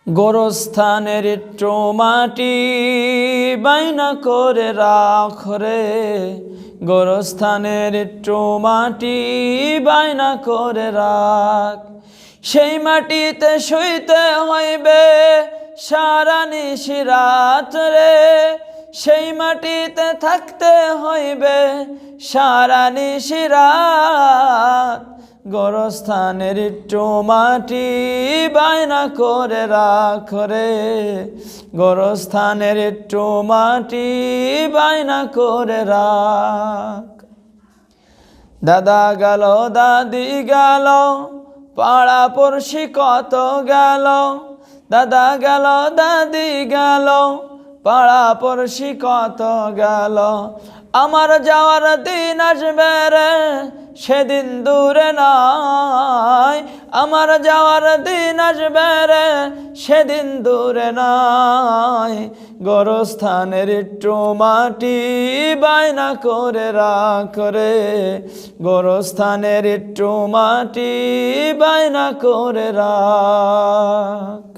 গোরস্থানের একটু মাটি বাইনা করে রাখ রে, গোরস্থানের একটু মাটি বাইনা করে রাখ। সেই মাটিতে শুইতে হইবে সারা নিশি রাত রে, সেই মাটিতে থাকতে হইবে সারা নিশি রাত। গোরস্থানের একটু মাটি বায়না করে রাখ রে, গোরস্থানের একটু মাটি বায়না করে রাখ। দাদা গেল দাদি গেল পাড়া পড়শি কত গেল, দাদা গেল দাদি গেল পাড়া পড়শি কত গেল। আমার যাওয়ার দিন আসবে রে সেদিন দূরে নয়, আমার যাওয়ার দিন আসবে রে সেদিন দূরে নয়। গোরস্থানের একটু মাটি বায়না করে রাখ রে, গোরস্থানের একটু মাটি বায়না করে রাখ।